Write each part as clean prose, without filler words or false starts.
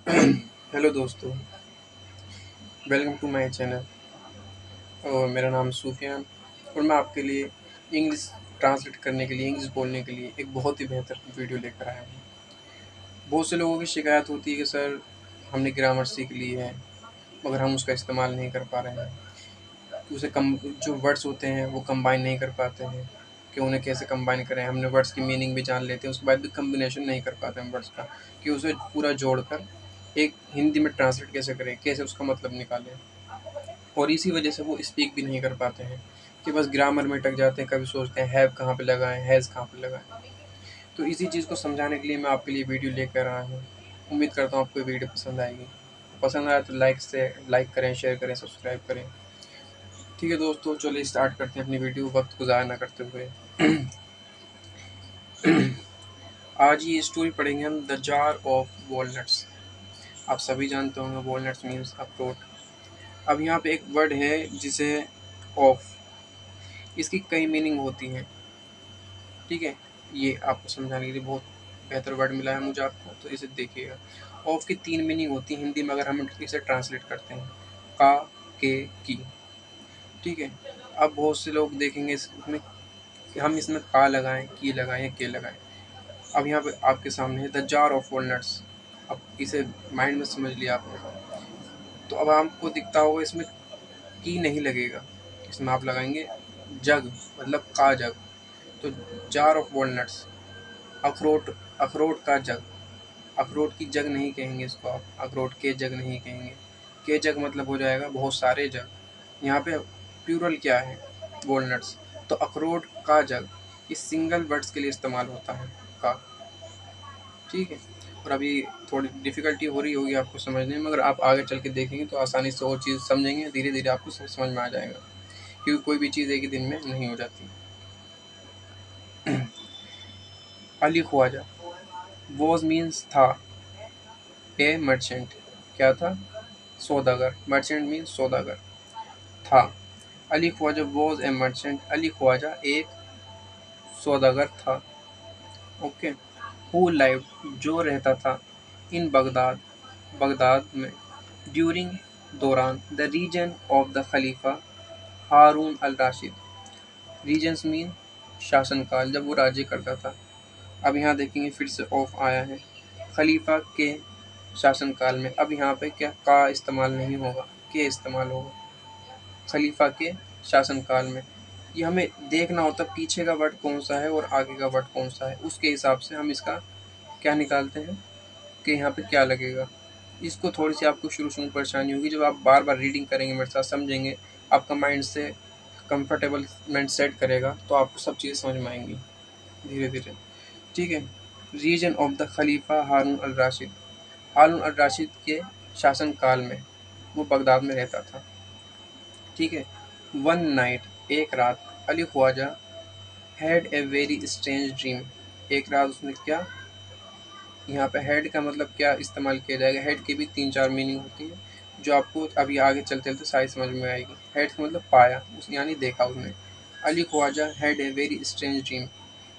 Hello दोस्तों, welcome to my channel. और मेरा नाम सूफियान और मैं आपके लिए इंग्लिश ट्रांसलेट करने के लिए, इंग्लिश बोलने के लिए एक बहुत ही बेहतर वीडियो लेकर आया हूँ। बहुत से लोगों की शिकायत होती है कि सर हमने ग्रामर सीख ली है मगर हम उसका इस्तेमाल नहीं कर पा रहे हैं, कि उसे कम जो वर्ड्स होते हैं वो कंबाइन नहीं कर पाते हैं, कि उन्हें कैसे कंबाइन करें। हमने वर्ड्स की मीनिंग भी जान लेते हैं, उसके बाद भी कम्बिनेशन नहीं कर पाते हम वर्ड्स का, कि उसे पूरा जोड़कर एक हिंदी में ट्रांसलेट कैसे करें, कैसे उसका मतलब निकालें। और इसी वजह से वो स्पीक भी नहीं कर पाते हैं, कि बस ग्रामर में अटक जाते हैं। कभी सोचते हैं हैव कहाँ पे लगाएं, हैज़ कहाँ पे लगाएं। तो इसी चीज़ को समझाने के लिए मैं आपके लिए वीडियो लेकर आया हूँ। उम्मीद करता हूँ आपको ये वीडियो पसंद आएगी। पसंद आया तो लाइक करें, शेयर करें, सब्सक्राइब करें। ठीक है दोस्तों, चलिए स्टार्ट करते हैं अपनी वीडियो वक्त को ज़ाया ना करते हुए। आज ये स्टोरी पढ़ेंगे हम, द जार ऑफ वॉलनट्स। आप सभी जानते होंगे वॉलनट्स मीन्स अखरोट। अब यहाँ पे एक वर्ड है जिसे ऑफ, इसकी कई मीनिंग होती हैं। ठीक है, ये आपको समझाने के लिए बहुत बेहतर वर्ड मिला है मुझे आपको, तो इसे देखिएगा। ऑफ की 3 मीनिंग होती हैं हिंदी में अगर हम इसे ट्रांसलेट करते हैं। का, के, की। ठीक है, अब बहुत से लोग देखेंगे इसमें कि हम इसमें का लगाएं, की लगाएं या के लगाएं। अब यहाँ पे आपके सामने है द जार ऑफ वॉलनट्स। अब इसे माइंड में समझ लिया आपने। तो अब आपको दिखता होगा इसमें की नहीं लगेगा, इसमें आप लगाएंगे जग, मतलब का जग। तो जार ऑफ वॉलनट्स, अखरोट, अखरोट का जग। अखरोट की जग नहीं कहेंगे इसको आप, अखरोट के जग नहीं कहेंगे। के जग मतलब हो जाएगा बहुत सारे जग। यहाँ पे प्लूरल क्या है, वॉलनट्स। तो अखरोट का जग इस सिंगल वर्ड्स के लिए इस्तेमाल होता है, का। ठीक है, और अभी थोड़ी डिफ़िकल्टी हो रही होगी आपको समझने में, मगर आप आगे चल के देखेंगे तो आसानी से और चीज़ समझेंगे, धीरे धीरे आपको सब समझ में आ जाएगा, क्योंकि कोई भी चीज़ एक ही दिन में नहीं हो जाती। अली ख्वाजा, वॉज मीन्स था, ए मर्चेंट, क्या था, सौदागर। मर्चेंट मीन्स सौदागर, था। Ali Khwaja was a merchant, Ali Khwaja एक सौदागर था। ओके। हु लाइव, जो रहता था, इन बगदाद, बगदाद में, ड्यूरिंग, दौरान, द रीजन ऑफ द खलीफा Harun al Rashid. Reigns mean शासनकाल, जब वो राज्य करता था। अब यहाँ देखेंगे फिर से ऑफ आया है, खलीफा के शासनकाल में। अब यहाँ पे क्या का इस्तेमाल नहीं होगा, के इस्तेमाल होगा, खलीफा के शासनकाल में। ये हमें देखना होता है पीछे का वर्ड कौन सा है और आगे का वर्ड कौन सा है, उसके हिसाब से हम इसका क्या निकालते हैं कि यहाँ पे क्या लगेगा। इसको थोड़ी सी आपको शुरू में परेशानी होगी, जब आप बार बार रीडिंग करेंगे मेरे साथ, समझेंगे, आपका माइंड से कंफर्टेबल माइंड सेट करेगा, तो आपको सब चीज़ें समझ में आएंगी धीरे धीरे। ठीक है, रीजन ऑफ द खलीफा हारून अल राशिद, हारून अल राशिद के शासनकाल में वो बगदाद में रहता था। ठीक है, वन नाइट, एक रात, Ali Khwaja had a very strange dream, एक रात उसने क्या, यहाँ पे हेड का मतलब क्या इस्तेमाल किया जाएगा। हेड की भी 3-4 मीनिंग होती है, जो आपको अभी आगे चलते चलते सारी समझ में आएगी। हेड का मतलब पाया, उस यानी देखा उसने। Ali Khwaja had a very strange dream,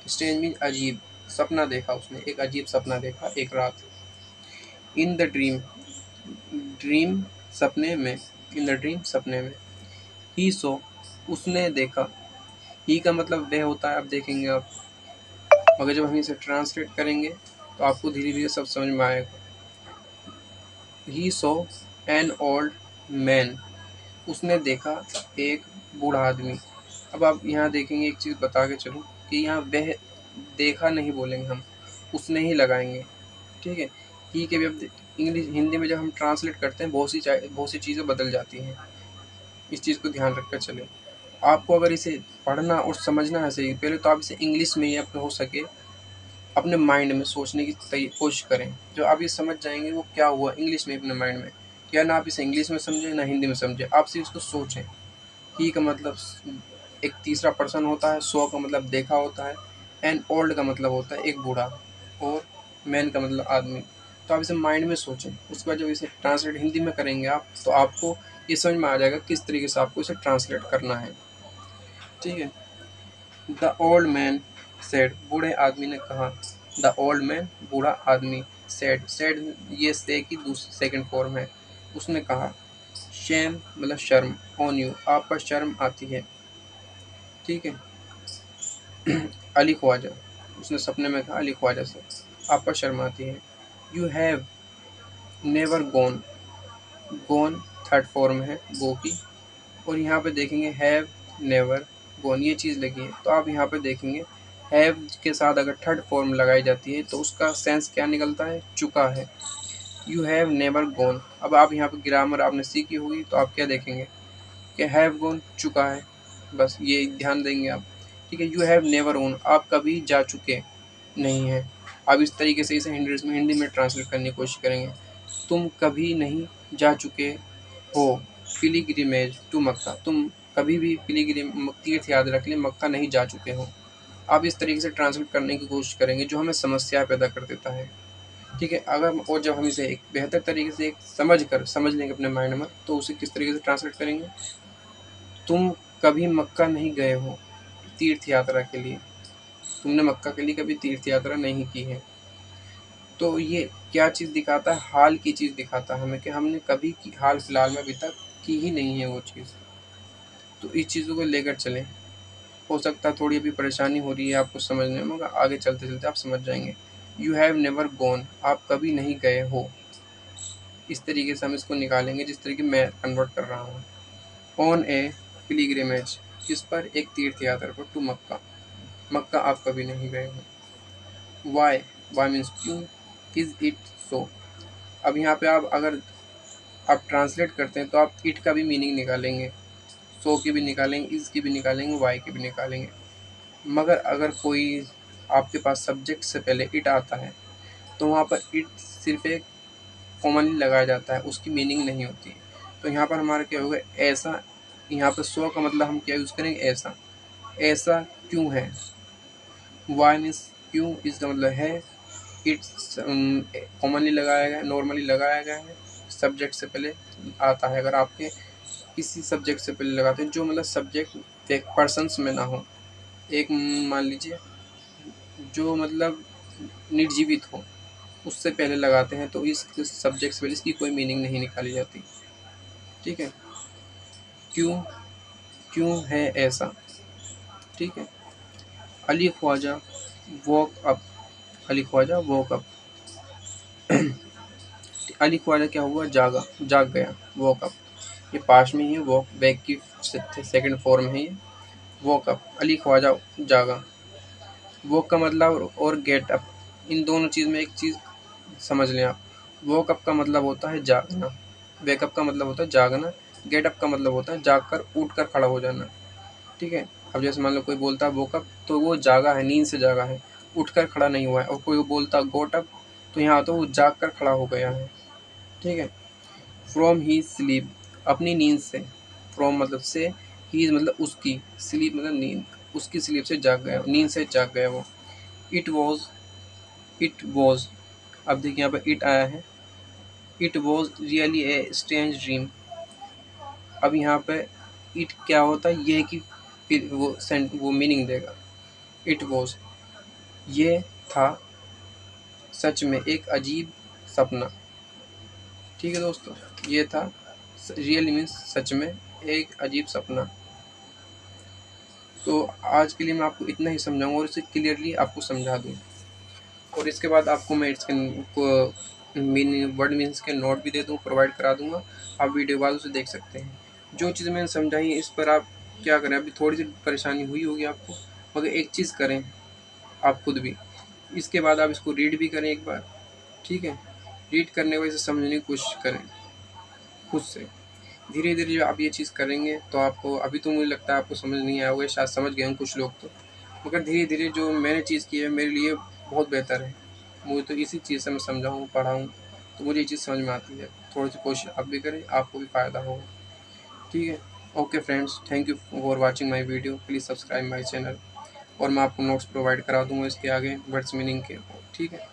strange mean अजीब, सपना देखा उसने, एक अजीब सपना देखा एक रात। इन द ड्रीम, ड्रीम सपने में, इन द ड्रीम सपने में। ही सो, उसने देखा। ही का मतलब वह होता है, अब देखेंगे आप, मगर जब हम इसे ट्रांसलेट करेंगे तो आपको धीरे धीरे सब समझ में आएगा। ही सो एन ओल्ड मैन, उसने देखा एक बूढ़ा आदमी। अब आप यहाँ देखेंगे, एक चीज़ बता के चलूँ कि यहाँ वह देखा नहीं बोलेंगे हम, उसने ही लगाएंगे। ठीक है, ही के भी अब इंग्लिश हिंदी में जब हम ट्रांसलेट करते हैं बहुत सी चीज़ें बदल जाती हैं, इस चीज़ को ध्यान रखकर चलें। आपको अगर इसे पढ़ना और समझना है सही, पहले तो आप इसे इंग्लिश में ही अपने हो सके अपने माइंड में सोचने की कोशिश करें। जो आप ये समझ जाएंगे वो क्या हुआ इंग्लिश में अपने माइंड में, या ना आप इसे इंग्लिश में समझें ना हिंदी में समझें, आप सिर्फ इसको सोचें। ही का मतलब एक तीसरा पर्सन होता है, सो का मतलब देखा होता है, एंड ओल्ड का मतलब होता है एक बूढ़ा, और मैन का मतलब आदमी। तो आप इसे माइंड में सोचें, उसके बाद जब इसे ट्रांसलेट हिंदी में करेंगे आप, तो आपको ये समझ में आ जाएगा किस तरीके से आपको इसे ट्रांसलेट करना है। ठीक है, द ओल्ड मैन सेड, बूढ़े आदमी ने कहा। द ओल्ड मैन, बूढ़ा आदमी, सैड, सैड ये से की दूसरी सेकंड फॉर्म है। उसने कहा शेम मतलब शर्म, ऑन यू आप पर शर्म आती है। ठीक है। अली ख्वाजा, उसने सपने में कहा अली ख्वाजा से आप पर शर्म आती है। You have never gone, gone third form है गो की, और यहाँ पे देखेंगे हैव नेवर गॉन ये चीज़ लगी है, तो आप यहाँ पे देखेंगे हैव के साथ अगर थर्ड फॉर्म लगाई जाती है तो उसका सेंस क्या निकलता है, चुका है। यू हैव नेवर गॉन, अब आप यहाँ पे ग्रामर आपने सीखी होगी तो आप क्या देखेंगे कि हैव गॉन चुका है, बस ये ध्यान देंगे आप। ठीक है। यू हैव नेवर ओन आप कभी जा चुके नहीं हैं। आप इस तरीके से इसे हिंदी में ट्रांसलेट करने की कोशिश करेंगे। तुम कभी नहीं जा चुके हो पिलिग्रिमेज टू मक्का, तुम कभी भी पिलिग्रिम तीर्थ याद रख लें मक्का नहीं जा चुके हो। आप इस तरीके से ट्रांसलेट करने की कोशिश करेंगे जो हमें समस्या पैदा कर देता है। ठीक है। अगर और जब हम इसे एक बेहतर तरीके से एक समझ लेंगे अपने माइंड में, तो उसे किस तरीके से ट्रांसलेट करेंगे, तुम कभी मक्का नहीं गए हो तीर्थ यात्रा के लिए, तुमने मक्का के लिए कभी तीर्थ यात्रा नहीं की है। तो ये क्या चीज़ दिखाता है, हाल की चीज़ दिखाता है हमें कि हमने कभी की हाल फिलहाल में अभी तक की ही नहीं है वो चीज़। तो इस चीज़ों को लेकर चलें। हो सकता है थोड़ी अभी परेशानी हो रही है आपको समझने में, मगर आगे चलते चलते आप समझ जाएंगे। यू हैव नेवर गॉन आप कभी नहीं गए हो, इस तरीके से हम इसको निकालेंगे जिस तरीके मैं कन्वर्ट कर रहा हूँ। ऑन ए पिलीग्रिमेज किस पर, एक तीर्थ यात्रा पर, टू मक्का, मक्का आप कभी नहीं गए हो। वाई, वाई मीन्स क्यों, इज इट सो, अब यहाँ पे आप अगर आप ट्रांसलेट करते हैं तो आप इट का भी मीनिंग निकालेंगे, सो की भी निकालेंगे, इज की भी निकालेंगे, वाई की भी निकालेंगे। मगर अगर कोई आपके पास सब्जेक्ट से पहले इट आता है तो वहाँ पर इट सिर्फ एक कॉमनली लगाया जाता है, उसकी मीनिंग नहीं होती है। तो यहाँ पर हमारा क्या होगा, ऐसा, यहाँ पर सो का मतलब हम क्या यूज़ करेंगे, ऐसा, ऐसा क्यों है। वाई मीन्स क्यों, इसका मतलब है, इट्स कॉमनली लगाया गया है, नॉर्मली लगाया गया है, सब्जेक्ट से पहले आता है। अगर आपके किसी सब्जेक्ट से पहले लगाते हैं जो मतलब सब्जेक्ट एक पर्सन्स में ना हो, एक मान लीजिए जो मतलब निर्जीवित हो, उससे पहले लगाते हैं तो इस सब्जेक्ट से पहले इसकी कोई मीनिंग नहीं निकाली जाती। ठीक है। क्यों, क्यों है ऐसा। ठीक है। Ali Khwaja woke up, Ali Khwaja woke up, Ali Khwaja क्या हुआ, जागा, जाग गया, वॉक अप, ये पास में ही है, वॉक बैक की सेकंड फॉर्म है ये, वॉक अप, अली ख्वाजा जागा। वॉक का मतलब और गेट अप, इन दोनों चीज़ में एक चीज़ समझ लें आप। वॉक अप का मतलब होता है जागना, वेकअप का मतलब होता है जागना, गेट अप का मतलब होता है जाग कर उठ कर खड़ा हो जाना। ठीक है। अब जैसे मान लो कोई बोलता है वोकअप तो वो जागा है, नींद से जागा है, उठकर खड़ा नहीं हुआ है। और कोई बोलता गोट अप तो यहाँ तो वो जाग कर खड़ा हो गया है। ठीक है। फ्रॉम ही स्लीप अपनी नींद से, फ्रॉम मतलब से, ही मतलब उसकी, स्लीप मतलब नींद, उसकी स्लीप से जाग गया, नींद से जाग गया वो। इट वॉज, इट वॉज, अब देखिए यहाँ पर इट आया है, it was really a strange dream. अब यहाँ पे इट क्या होता है, ये कि फिर वो मीनिंग देगा। इट वॉज ये था, सच में एक अजीब सपना। ठीक है दोस्तों, ये था, रियली मीन्स सच में, एक अजीब सपना। तो आज के लिए मैं आपको इतना ही समझाऊंगा और इसे क्लियरली आपको समझा दूँ। और इसके बाद आपको मैं इसके मीनिंग वर्ड मीन्स के नोट भी दे दूँ, प्रोवाइड करा दूँगा, आप वीडियो बाद उसे देख सकते हैं। जो चीज़ मैंने समझाई है इस पर आप क्या करें, अभी थोड़ी सी परेशानी हुई होगी आपको, मगर एक चीज़ करें आप खुद भी, इसके बाद आप इसको रीड भी करें एक बार। ठीक है। रीड करने के बाद इसे समझने की कोशिश करें खुद से। धीरे धीरे जब आप ये चीज़ करेंगे तो आपको, अभी तो मुझे लगता है आपको समझ नहीं आया होगा, शायद समझ गए हैं कुछ लोग तो, मगर धीरे धीरे जो मैंने चीज़ की है मेरे लिए बहुत बेहतर है। मुझे तो इसी चीज़ से मैं समझा हूँ, पढ़ा हूँ, तो मुझे ये चीज़ समझ में आती है। थोड़ी सी कोशिश आप भी करें, आपको भी फ़ायदा होगा। ठीक है। Okay friends, thank you for watching my video, please subscribe my channel. और मैं आपको नोट्स प्रोवाइड करा दूँगा इसके आगे वर्ड्स मीनिंग के। ठीक है।